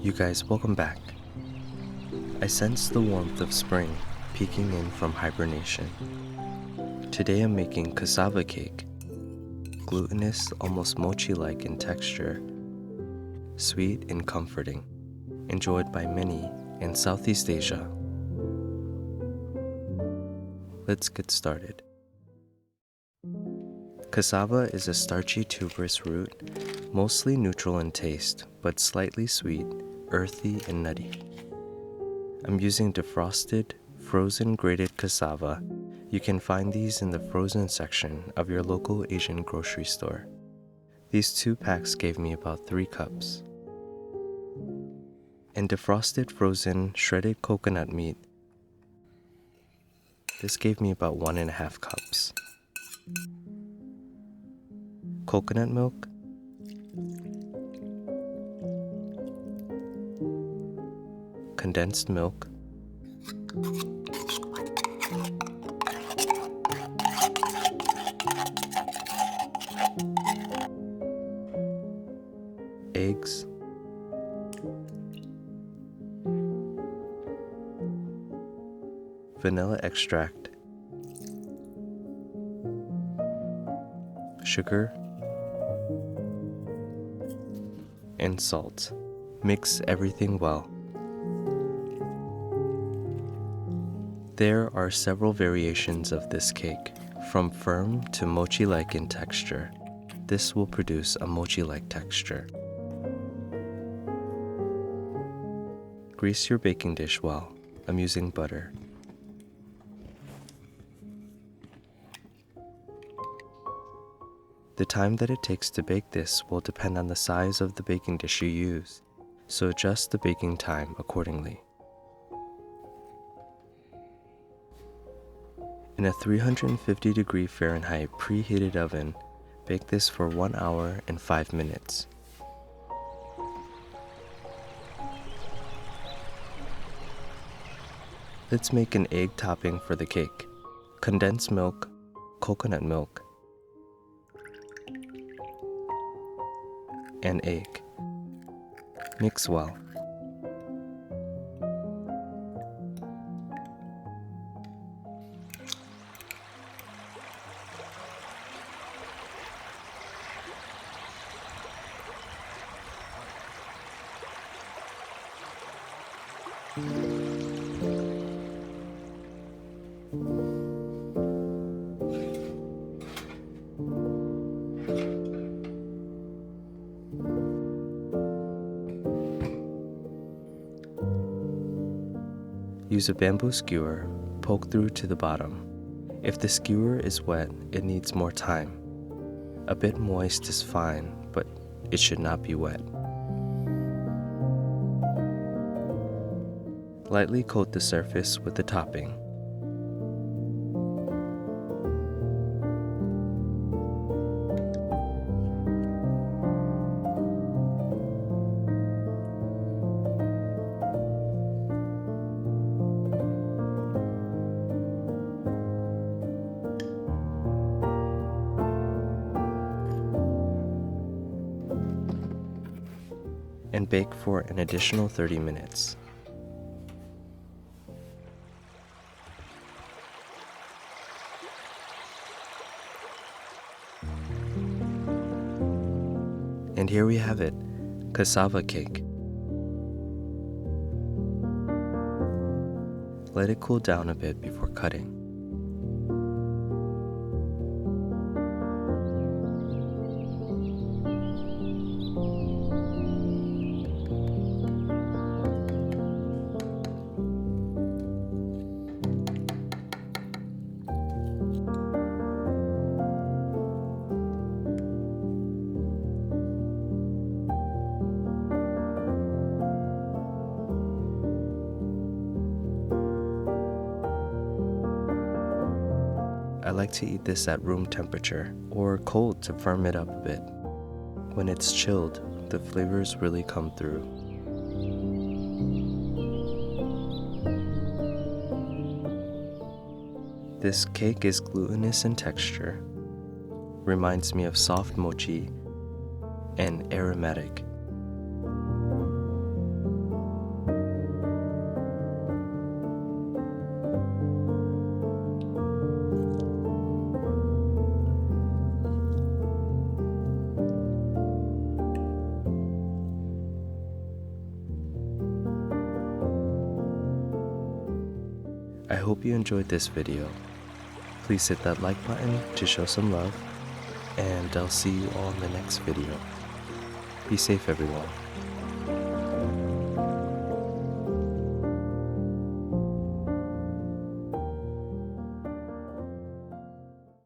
You guys, welcome back. I sense the warmth of spring peeking in from hibernation. Today I'm making cassava cake, glutinous, almost mochi-like in texture, sweet and comforting, enjoyed by many in Southeast Asia. Let's get started. Cassava is a starchy tuberous root, mostly neutral in taste, but slightly sweet, earthy, and nutty. I'm using defrosted, frozen grated cassava. You can find these in the frozen section of your local Asian grocery store. These 2 packs gave me about 3 cups. And defrosted frozen shredded coconut meat. This gave me about 1.5 cups. Coconut milk, condensed milk, eggs, vanilla extract, sugar, and salt. Mix everything well. There are several variations of this cake, from firm to mochi-like in texture. This will produce a mochi-like texture. Grease your baking dish well. I'm using butter. The time that it takes to bake this will depend on the size of the baking dish you use, so adjust the baking time accordingly. In a 350° Fahrenheit preheated oven, bake this for 1 hour and 5 minutes. Let's make an egg topping for the cake. Condensed milk, coconut milk, and egg. Mix well. Use a bamboo skewer, poke through to the bottom. If the skewer is wet, it needs more time. A bit moist is fine, but it should not be wet. Lightly coat the surface with the topping. And bake for an additional 30 minutes. And here we have it, cassava cake. Let it cool down a bit before cutting. I like to eat this at room temperature or cold to firm it up a bit. When it's chilled, the flavors really come through. This cake is glutinous in texture, reminds me of soft mochi, and aromatic. I hope you enjoyed this video. Please hit that like button to show some love, and I'll see you all in the next video. Be safe, everyone.